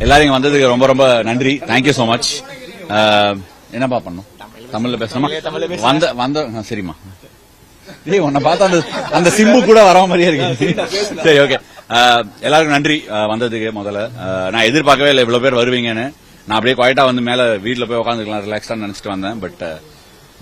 எல்லாரும் இங்க வந்ததுக்கு ரொம்ப ரொம்ப நன்றி. Thank you so much. என்னப்பா பண்ணும் தமிழ்ல பேசணுமா? வந்த சரிம்மா. ஏய் உன்னை பார்த்தா அந்த சிம்பு கூட வர மாதிரியே இருக்கு. சரி ஓகே. எல்லாருக்கும் நன்றி வந்ததுக்கு. முதல்ல நான் எதிர்பார்க்கவே இல்லை இவ்வளவு பேர் வருவீங்கன்னு. நான் அப்படியே குவாய்ட்டா வந்து மேல வீட்டுல போய் உட்காந்துக்கலாம் ரிலாக்ஸா நினைச்சிட்டு வந்தேன். But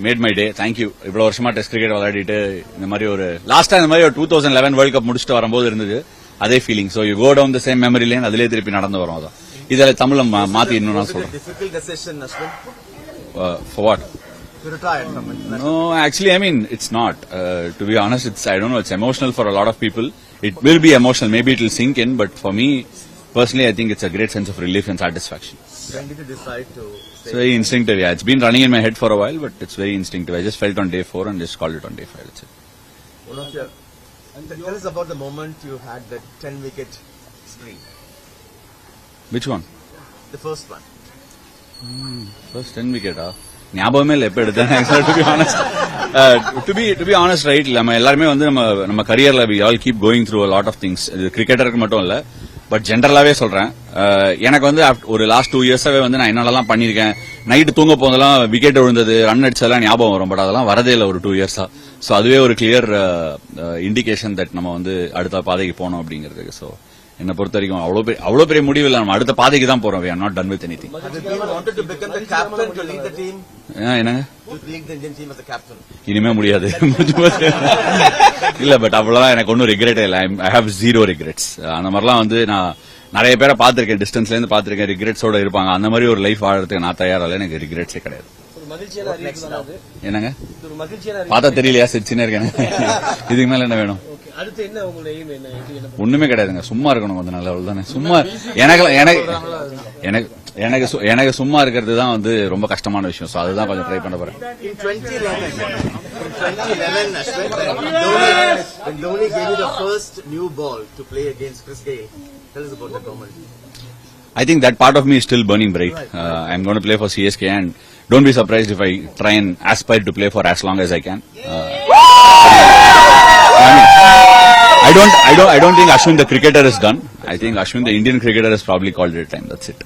made my day. Thank you. இவ்வளவு வருஷமா டெஸ்ட் கிரிக்கெட் விளையாடிட்டு இந்த மாதிரி ஒரு லாஸ்டா இந்த மாதிரி ஒரு 2011 வேர்ல்ட் கப் முடிச்சுட்டு வரும்போது இருந்தது அதே feeling. So you go down the same memory lane. அதிலே திருப்பி நடந்து வரும். அதான் இதுல தமிழ்ல மாத்தி இன்னும் நான் சொல்றேன். For what? To retire from it. No, actually, I mean, it's not. To be honest, I don't know, it's emotional for a lot of people. It will be emotional. Maybe it will sink in, but for me, personally, I think it's a great sense of relief and satisfaction. When did you decide to stay? It's very instinctive, yeah. It's been running in my head for a while, but it's very instinctive. I just felt on day 4 and just called it on day 5. That's it. One of your... Tell us about the moment you had that 10-wicket streak. Which one? The first one. First 10 wicket, ஞாபகமே இல்லை எப்ப எடுத்தேன். To be honest right, நம்ம எல்லாருமே வந்து நம்ம கரியர்ல we all keep going through a lot of things. இது கிரிக்கெட்டருக்கு மட்டும் இல்ல, பட் ஜென்ரலாவே சொல்றேன். எனக்கு வந்து ஒரு லாஸ்ட் 2 இயர்ஸாவே வந்து நான் என்னெல்லாம் பண்ணிருக்கேன். நைட்டு தூங்க போதெல்லாம் விக்கெட் விழுந்தது, ரன் அடிச்சதெல்லாம் ஞாபகம் வரும். பட் அதெல்லாம் வரதே இல்லை ஒரு 2 இயர்ஸா. சோ அதுவே ஒரு கிளியர் இண்டிகேஷன் தட் நம்ம வந்து அடுத்த பாதைக்கு போனோம் அப்படிங்கிறதுக்கு. சோ என்ன பொறுத்த வரைக்கும் அவ்வளவு பெரிய முடிவு இல்ல, நம்ம அடுத்த பாதைக்கு தான் போறோம். we are not done with anything. Wanted to become the captain to lead the team. என்னங்க? To lead the Indian team as a captain. இனிமே முடியாது. இல்ல, பட் அவ்வளவுதான். எனக்கு ஒன்னும் ரிக்ரெட் இல்ல. I have zero regrets. அந்த மாதிரிலாம் வந்து நான் நிறைய பேரை பாத்திருக்கேன், டிஸ்டன்ஸ்ல இருந்து பாத்திருக்கேன், ரிக்ரெட்ஸோட இருப்பாங்க. அந்த மாதிரி ஒரு லைஃப் வாழறதுக்கு நான் தயாரில்ல. எனக்கு ரிக்ரெட்ஸே கிடையாது. என்னங்க பார்த்தா தெரியலையா? சிரிச்சுனே இருக்கேன். இதுக்கு மேல என்ன வேணும்? ஒண்ணுமே கிடையாதுங்க. சும்மா இருக்கணும் கொஞ்ச நாள், அவ்வளவுதானே. சும்மா எனக்கு சும்மா இருக்கிறது தான் வந்து ரொம்ப கஷ்டமான விஷயம். சோ அதுதான் கொஞ்சம் ட்ரை பண்ண போறேன். In 2011, when Dhoni gave you the first new ball to play against Chris Gayle, tell us about that moment. I think that part of me is still burning bright. I'm going to play for CSK, and don't be surprised if I try and aspire to play for as long as I can. I don't think Ashwin the cricketer is done. I think Ashwin the Indian cricketer has probably called it time. That's it.